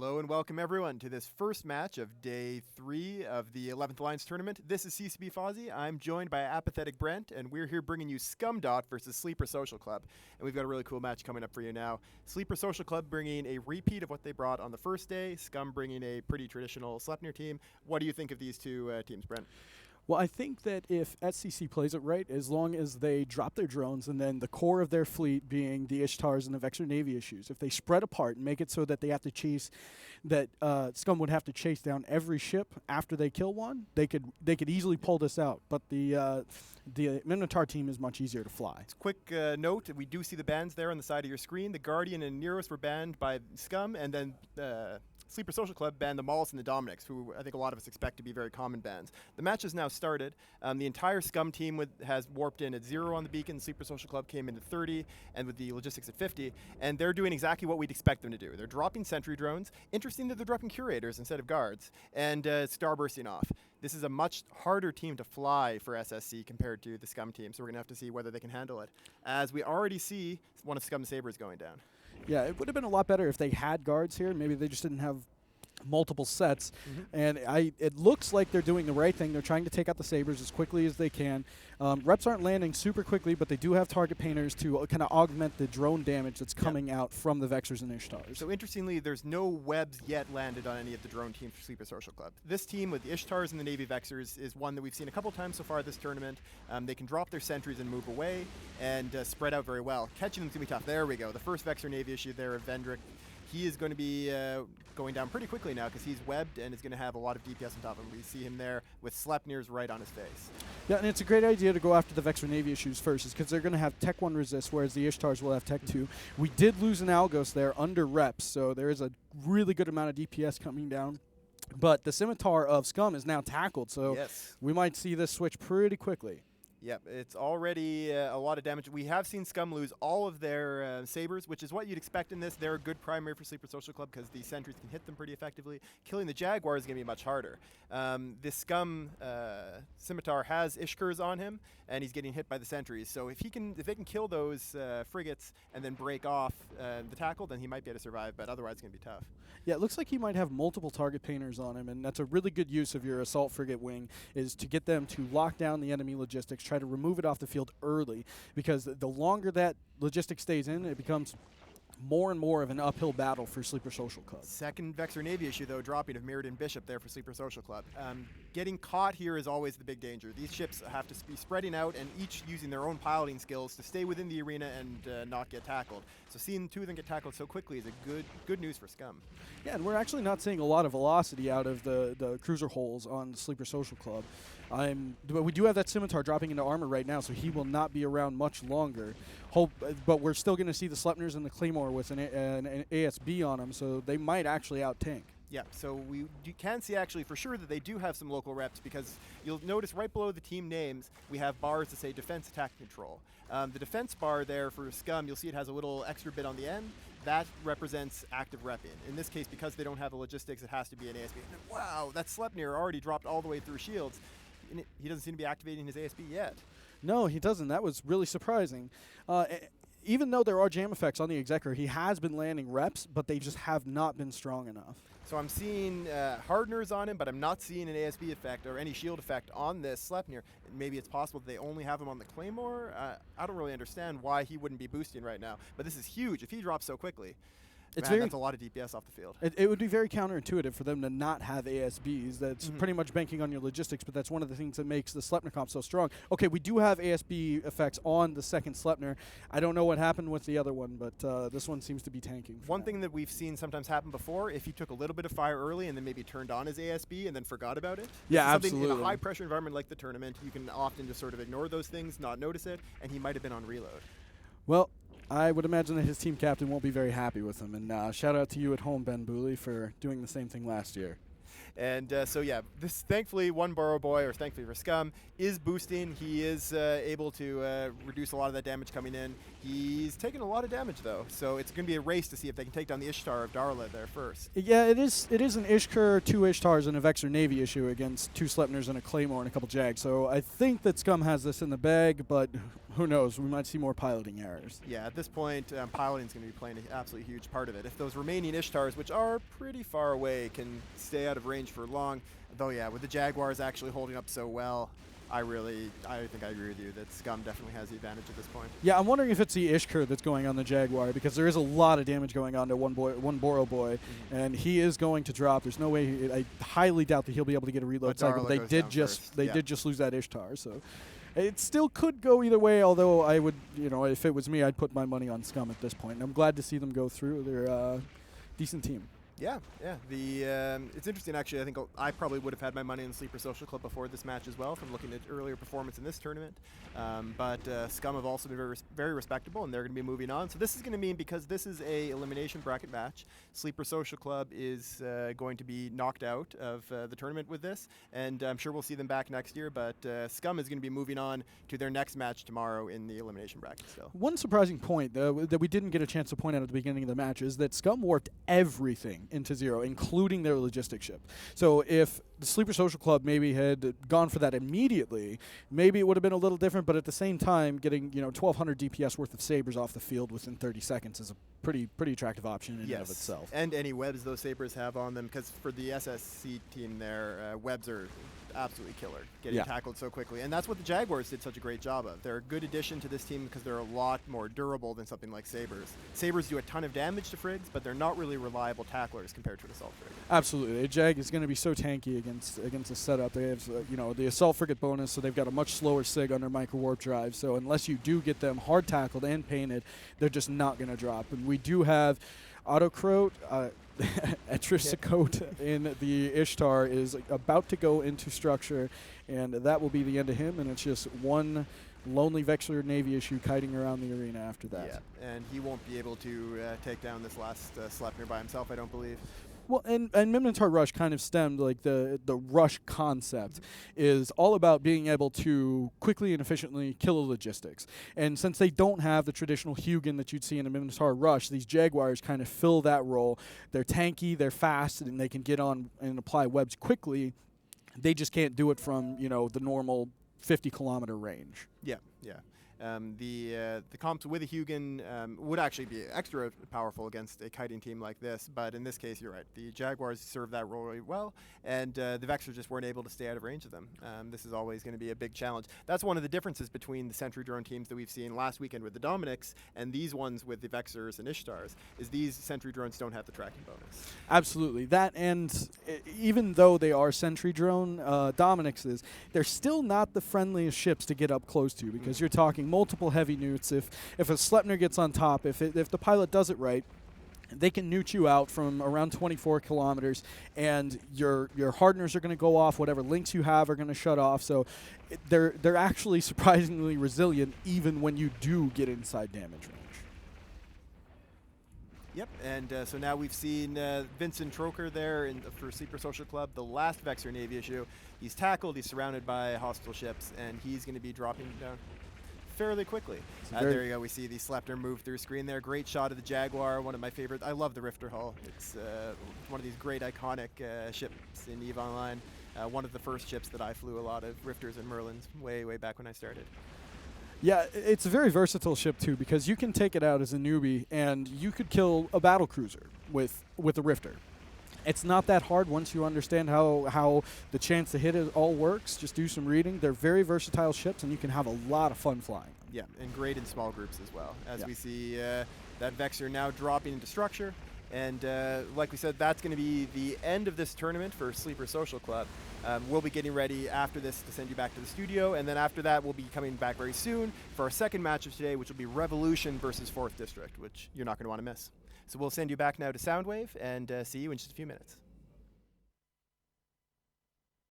Hello and welcome everyone to this first match of Day 3 of the 11th Alliance Tournament. This is CCB Fozzie. I'm joined by Apathetic Brent, and we're here bringing you SCUM versus Sleeper Social Club. And we've got a really cool match coming up for you now. Sleeper Social Club bringing a repeat of what they brought on the first day, SCUM bringing a pretty traditional Sleipnir team. What do you think of these two teams, Brent? Well, I think that if SCC plays it right, as long as they drop their drones and then the core of their fleet being the Ishtars and the Vexor Navy issues, if they spread apart and make it so that they have to chase, that SCUM would have to chase down every ship after they kill one, they could easily pull this out. But the Minotaur team is much easier to fly. It's a quick note, we do see the bans there on the side of your screen. The Guardian and Neros were banned by SCUM, and then Sleeper Social Club banned the Maulus and the Dominics, who I think a lot of us expect to be very common bans. The match has now started. The entire SCUM team has warped in at 0 on the beacon. Sleeper Social Club came in at 30, and with the logistics at 50. And they're doing exactly what we'd expect them to do. They're dropping sentry drones. Interesting that they're dropping curators instead of guards, and starbursting off. This is a much harder team to fly for SSC compared to the SCUM team, so we're going to have to see whether they can handle it. As we already see one of SCUM's sabers going down. Yeah, it would have been a lot better if they had guards here. Maybe they just didn't have multiple sets. And it looks like they're doing the right thing. They're trying to take out the sabers as quickly as they can. Reps aren't landing super quickly, but they do have target painters to kind of augment the drone damage that's coming out from the Vexors and Ishtars. So interestingly, there's no webs yet landed on any of the drone teams for Sleeper Social Club. This team with the Ishtars and the Navy Vexors is one that we've seen a couple times so far this tournament. They can drop their sentries and move away and spread out very well. Catching them's going to be tough. There we go. The first Vexor Navy issue there of Vendrick. He is going to be going down pretty quickly now because he's webbed and is going to have a lot of DPS on top of him. We see him there with Sleipnirs right on his face. Yeah, and it's a great idea to go after the Vexor Navy issues first, is because they're going to have Tech 1 resist, whereas the Ishtars will have Tech 2. We did lose an Algos there under reps, so there is a really good amount of DPS coming down. But the Scimitar of SCUM is now tackled, so we might see this switch pretty quickly. Yep, it's already a lot of damage. We have seen SCUM lose all of their sabers, which is what you'd expect in this. They're a good primary for Sleeper Social Club because the sentries can hit them pretty effectively. Killing the Jaguar is going to be much harder. This SCUM Scimitar has Ishkurs on him, and he's getting hit by the sentries. So if they can kill those frigates and then break off the tackle, then he might be able to survive, but otherwise it's going to be tough. Yeah, it looks like he might have multiple target painters on him, and that's a really good use of your assault frigate wing, is to get them to lock down the enemy logistics, try to remove it off the field early, because the longer that logistics stays in, it becomes more and more of an uphill battle for Sleeper Social Club. Second Vexor Navy issue, though, dropping of Mirrodin Bishop there for Sleeper Social Club. Getting caught here is always the big danger. These ships have to be spreading out and each using their own piloting skills to stay within the arena and not get tackled. So seeing two of them get tackled so quickly is a good news for SCUM. Yeah, and we're actually not seeing a lot of velocity out of the cruiser holes on Sleeper Social Club. But we do have that Scimitar dropping into armor right now, so he will not be around much longer. But we're still going to see the Sleipnirs and the Claymore with an ASB on them, so they might actually out-tank. Yeah, so you can see actually for sure that they do have some local reps, because you'll notice right below the team names we have bars that say defense, attack, control. The defense bar there for SCUM, you'll see it has a little extra bit on the end. That represents active repping. In this case, because they don't have the logistics, it has to be an ASB. And wow, that Sleipnir already dropped all the way through shields. And he doesn't seem to be activating his ASB yet. No, he doesn't. That was really surprising. Even though there are jam effects on the Executor, he has been landing reps, but they just have not been strong enough. So I'm seeing hardeners on him, but I'm not seeing an ASB effect or any shield effect on this Sleipnir. Maybe it's possible that they only have him on the Claymore. I don't really understand why he wouldn't be boosting right now, but this is huge. If he drops so quickly, that's a lot of DPS off the field. It would be very counterintuitive for them to not have ASBs. That's pretty much banking on your logistics, but that's one of the things that makes the Sleipnir comp so strong. Okay, we do have ASB effects on the second Sleipnir. I don't know what happened with the other one, but this one seems to be tanking. One thing that we've seen sometimes happen before, if he took a little bit of fire early and then maybe turned on his ASB and then forgot about it. Yeah, absolutely. In a high-pressure environment like the tournament, you can often just sort of ignore those things, not notice it, and he might have been on reload. Well, I would imagine that his team captain won't be very happy with him. And shout out to you at home, Ben Booley, for doing the same thing last year. And so yeah, this thankfully one Burrow Boy, or thankfully for SCUM, is boosting. He is able to reduce a lot of that damage coming in. He's taking a lot of damage though, so it's going to be a race to see if they can take down the Ishtar of Darla there first. Yeah, it is an Ishkur, 2 Ishtars, and a Vexor Navy issue against 2 Sleipnirs and a Claymore and a couple Jags. So I think that SCUM has this in the bag, but who knows? We might see more piloting errors. Yeah, at this point, piloting is going to be playing an absolutely huge part of it. If those remaining Ishtars, which are pretty far away, can stay out of range for long, though, yeah, with the Jaguars actually holding up so well, I think I agree with you that SCUM definitely has the advantage at this point. Yeah, I'm wondering if it's the Ishkur that's going on the Jaguar, because there is a lot of damage going on to one Boro boy, and he is going to drop. There's no way. I highly doubt that he'll be able to get a reload cycle. They did just lose that Ishtar, so it still could go either way. Although I would, if it was me, I'd put my money on SCUM at this point. And I'm glad to see them go through. They're a decent team. Yeah. It's interesting, actually. I think I probably would have had my money in the Sleeper Social Club before this match as well, from looking at earlier performance in this tournament. But SCUM have also been very respectable, and they're going to be moving on. So this is going to mean, because this is a elimination bracket match, Sleeper Social Club is going to be knocked out of the tournament with this, and I'm sure we'll see them back next year. But SCUM is going to be moving on to their next match tomorrow in the elimination bracket still. One surprising point that we didn't get a chance to point out at the beginning of the match is that SCUM warped everything into zero, including their logistics ship. So if the Sleeper Social Club maybe had gone for that immediately, maybe it would have been a little different, but at the same time, getting 1,200 DPS worth of sabers off the field within 30 seconds is a pretty attractive option in and of itself. And any webs those sabers have on them, because for the SSC team there, webs are absolutely killer, getting tackled so quickly. And that's what the Jaguars did such a great job of. They're a good addition to this team because they're a lot more durable than something like sabers. Sabers do a ton of damage to frigs, but they're not really reliable tacklers compared to an assault frigate. Absolutely. A Jag is going to be so tanky against the setup. They have the assault frigate bonus, so they've got a much slower sig under micro warp drive. So unless you do get them hard tackled and painted, they're just not going to drop. And we do have Autocroat, Etrisacote in the Ishtar is about to go into structure, and that will be the end of him, and it's just one lonely Vexler Navy issue kiting around the arena after that. Yeah, and he won't be able to take down this last Sleipnir by himself, I don't believe. Well, and Minotaur Rush kind of stemmed, like the Rush concept is all about being able to quickly and efficiently kill the logistics. And since they don't have the traditional Hugin that you'd see in a Minotaur Rush, these Jaguars kind of fill that role. They're tanky, they're fast, and they can get on and apply webs quickly. They just can't do it from, the normal 50-kilometer range. Yeah. The comps with a Hugin would actually be extra powerful against a kiting team like this, but in this case, you're right. The Jaguars serve that role really well, and the Vexers just weren't able to stay out of range of them. This is always going to be a big challenge. That's one of the differences between the Sentry Drone teams that we've seen last weekend with the Dominics and these ones with the Vexers and Ishtars, is these Sentry Drones don't have the tracking bonus. Absolutely. That, and even though they are Sentry Drone Dominics, they're still not the friendliest ships to get up close to, because you're talking multiple heavy newts. If a Sleipnir gets on top, if the pilot does it right, they can newt you out from around 24 kilometers, and your hardeners are going to go off. Whatever links you have are going to shut off. So they're actually surprisingly resilient, even when you do get inside damage range. Yep, and so now we've seen Vincent Troker there for Sleeper Social Club, the last Vexer Navy issue. He's tackled, he's surrounded by hostile ships, and he's going to be dropping down fairly quickly. There you go, we see the Sleipnir move through screen there. Great shot of the Jaguar, one of my favorites. I love the Rifter hull. It's one of these great iconic ships in EVE Online. One of the first ships that I flew a lot of Rifters and Merlins way back when I started. Yeah, it's a very versatile ship too, because you can take it out as a newbie and you could kill a battle cruiser with a Rifter. It's not that hard once you understand how the chance to hit it all works. Just do some reading. They're very versatile ships, and you can have a lot of fun flying. Yeah, and great in small groups as well. As we see that Vexer now dropping into structure. And like we said, that's going to be the end of this tournament for Sleeper Social Club. We'll be getting ready after this to send you back to the studio, and then after that we'll be coming back very soon for our second match of today, which will be Revolution versus 4th District, which you're not going to want to miss. So we'll send you back now to Soundwave, and see you in just a few minutes.